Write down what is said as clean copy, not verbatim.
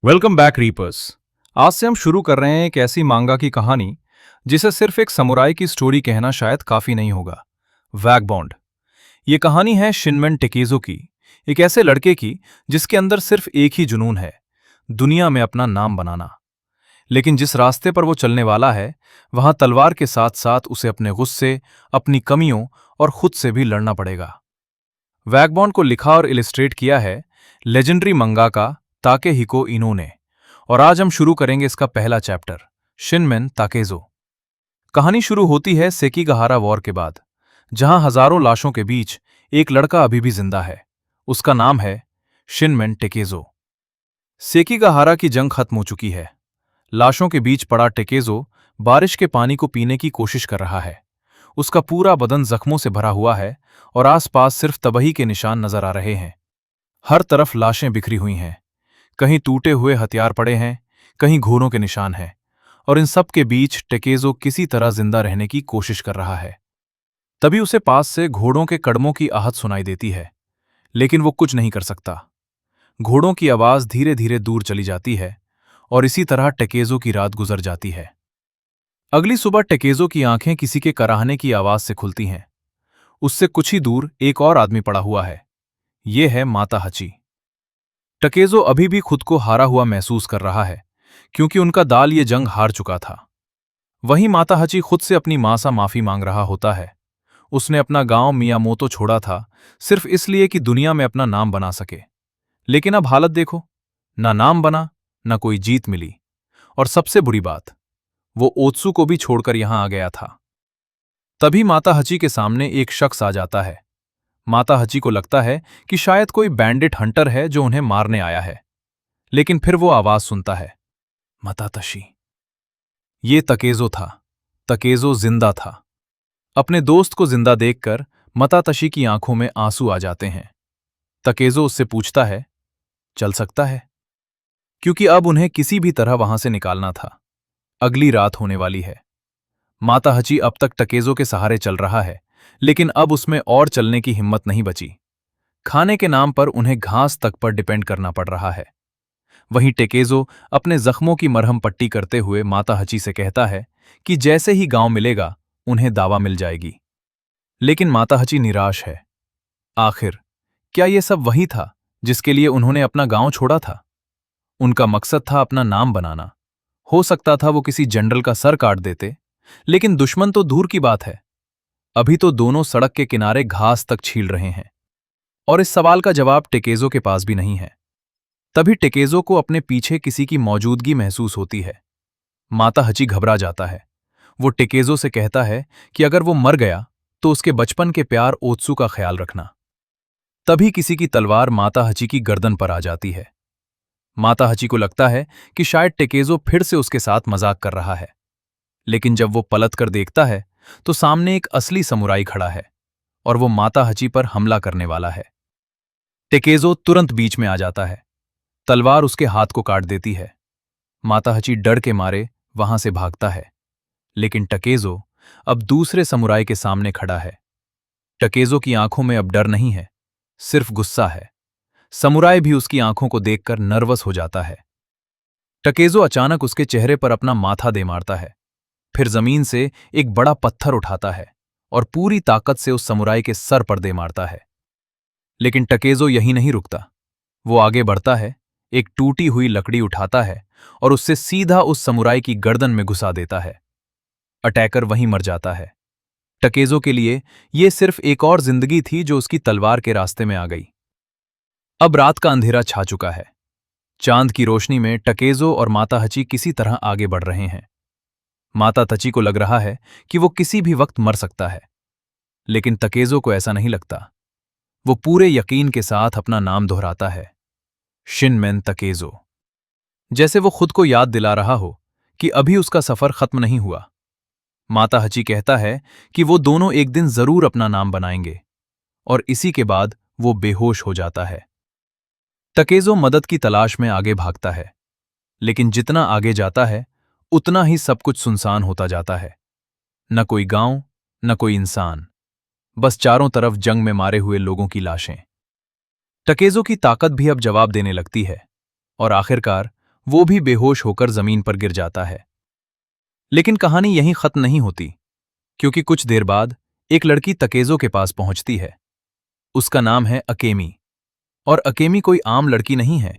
Welcome back reapers. आज से हम शुरू कर रहे हैं एक ऐसी मांगा की कहानी जिसे सिर्फ एक समुराई की स्टोरी कहना शायद काफी नहीं होगा। वैगबॉन्ड। ये कहानी है शिनमेन टेकेज़ो की, एक ऐसे लड़के की जिसके अंदर सिर्फ एक ही जुनून है, दुनिया में अपना नाम बनाना। लेकिन जिस रास्ते पर वो चलने वाला है, वहां तलवार के साथ साथ उसे अपने गुस्से, अपनी कमियों और खुद से भी लड़ना पड़ेगा। वैगबॉन्ड को लिखा और इलिस्ट्रेट किया है लेजेंडरी मंगाका ताकेहिको इनो ने। और आज हम शुरू करेंगे इसका पहला चैप्टर, शिनमेन ताकेज़ो। कहानी शुरू होती है सेकीगाहारा वॉर के बाद, जहां हजारों लाशों के बीच एक लड़का अभी भी जिंदा है। उसका नाम है शिनमेन टेकेज़ो। सेकीगाहारा की जंग खत्म हो चुकी है। लाशों के बीच पड़ा टेकेज़ो बारिश के पानी को पीने की कोशिश कर रहा है। उसका पूरा बदन जख्मों से भरा हुआ है और आसपास सिर्फ तबाही के निशान नजर आ रहे हैं। हर तरफ लाशें बिखरी हुई हैं, कहीं टूटे हुए हथियार पड़े हैं, कहीं घोड़ों के निशान हैं, और इन सब के बीच टेकेज़ो किसी तरह जिंदा रहने की कोशिश कर रहा है। तभी उसे पास से घोड़ों के कदमों की आहट सुनाई देती है, लेकिन वो कुछ नहीं कर सकता। घोड़ों की आवाज धीरे धीरे दूर चली जाती है और इसी तरह टेकेज़ो की रात गुजर जाती है। अगली सुबह टेकेज़ो की आंखें किसी के कराहने की आवाज से खुलती हैं। उससे कुछ ही दूर एक और आदमी पड़ा हुआ है। ये है माता हची। टेकेज़ो अभी भी खुद को हारा हुआ महसूस कर रहा है, क्योंकि उनका दाल ये जंग हार चुका था। वहीं माता हची खुद से अपनी मां सा माफी मांग रहा होता है। उसने अपना गांव मियामोतो छोड़ा था सिर्फ इसलिए कि दुनिया में अपना नाम बना सके। लेकिन अब हालत देखो, ना नाम बना, ना कोई जीत मिली, और सबसे बुरी बात, वो ओत्सु को भी छोड़कर यहां आ गया था। तभी माता हची के सामने एक शख्स आ जाता है। माता हची को लगता है कि शायद कोई बैंडिट हंटर है जो उन्हें मारने आया है, लेकिन फिर वो आवाज सुनता है, मतातशी। ये तकेज़ो था। तकेज़ो जिंदा था। अपने दोस्त को जिंदा देखकर मतातशी की आंखों में आंसू आ जाते हैं। तकेज़ो उससे पूछता है, चल सकता है? क्योंकि अब उन्हें किसी भी तरह वहां से निकालना था। अगली रात होने वाली है। माता हची अब तक तकेज़ो के सहारे चल रहा है, लेकिन अब उसमें और चलने की हिम्मत नहीं बची। खाने के नाम पर उन्हें घास तक पर डिपेंड करना पड़ रहा है। वहीं टेकेज़ो अपने जख्मों की मरहम पट्टी करते हुए माता हची से कहता है कि जैसे ही गांव मिलेगा उन्हें दावा मिल जाएगी। लेकिन माता हची निराश है। आखिर क्या ये सब वही था जिसके लिए उन्होंने अपना गांव छोड़ा था? उनका मकसद था अपना नाम बनाना। हो सकता था वो किसी जनरल का सर काट देते, लेकिन दुश्मन तो दूर की बात है। अभी तो दोनों सड़क के किनारे घास तक छील रहे हैं, और इस सवाल का जवाब टेकेज़ो के पास भी नहीं है। तभी टेकेज़ो को अपने पीछे किसी की मौजूदगी महसूस होती है। माता हची घबरा जाता है। वो टेकेज़ो से कहता है कि अगर वो मर गया तो उसके बचपन के प्यार ओत्सु का ख्याल रखना। तभी किसी की तलवार माता हची की गर्दन पर आ जाती है। माता हची को लगता है कि शायद टेकेज़ो फिर से उसके साथ मजाक कर रहा है, लेकिन जब वो पलट कर देखता है तो सामने एक असली समुराई खड़ा है, और वो माता हची पर हमला करने वाला है। टेकेज़ो तुरंत बीच में आ जाता है। तलवार उसके हाथ को काट देती है। माता हची डर के मारे वहां से भागता है, लेकिन टेकेज़ो अब दूसरे समुराई के सामने खड़ा है। टेकेज़ो की आंखों में अब डर नहीं है, सिर्फ गुस्सा है। समुराई भी उसकी आंखों को देखकर नर्वस हो जाता है। टेकेज़ो अचानक उसके चेहरे पर अपना माथा दे मारता है, फिर जमीन से एक बड़ा पत्थर उठाता है और पूरी ताकत से उस समुराई के सर पर दे मारता है। लेकिन टेकेज़ो यहीं नहीं रुकता। वो आगे बढ़ता है, एक टूटी हुई लकड़ी उठाता है और उससे सीधा उस समुराई की गर्दन में घुसा देता है। अटैकर वहीं मर जाता है। टेकेज़ो के लिए यह सिर्फ एक और जिंदगी थी जो उसकी तलवार के रास्ते में आ गई। अब रात का अंधेरा छा चुका है। चांद की रोशनी में टेकेज़ो और माता हची किसी तरह आगे बढ़ रहे हैं। माता तची को लग रहा है कि वो किसी भी वक्त मर सकता है, लेकिन टेकेज़ो को ऐसा नहीं लगता। वो पूरे यकीन के साथ अपना नाम दोहराता है, शिनमेन ताकेज़ो। जैसे वो खुद को याद दिला रहा हो कि अभी उसका सफर खत्म नहीं हुआ। माता हची कहता है कि वो दोनों एक दिन जरूर अपना नाम बनाएंगे, और इसी के बाद वो बेहोश हो जाता है। टेकेज़ो मदद की तलाश में आगे भागता है, लेकिन जितना आगे जाता है उतना ही सब कुछ सुनसान होता जाता है। न कोई गांव, न कोई इंसान, बस चारों तरफ जंग में मारे हुए लोगों की लाशें। टेकेज़ो की ताकत भी अब जवाब देने लगती है, और आखिरकार वो भी बेहोश होकर जमीन पर गिर जाता है। लेकिन कहानी यहीं खत्म नहीं होती, क्योंकि कुछ देर बाद एक लड़की तकेज़ो के पास पहुंचती है। उसका नाम है अकेमी। और अकेमी कोई आम लड़की नहीं है।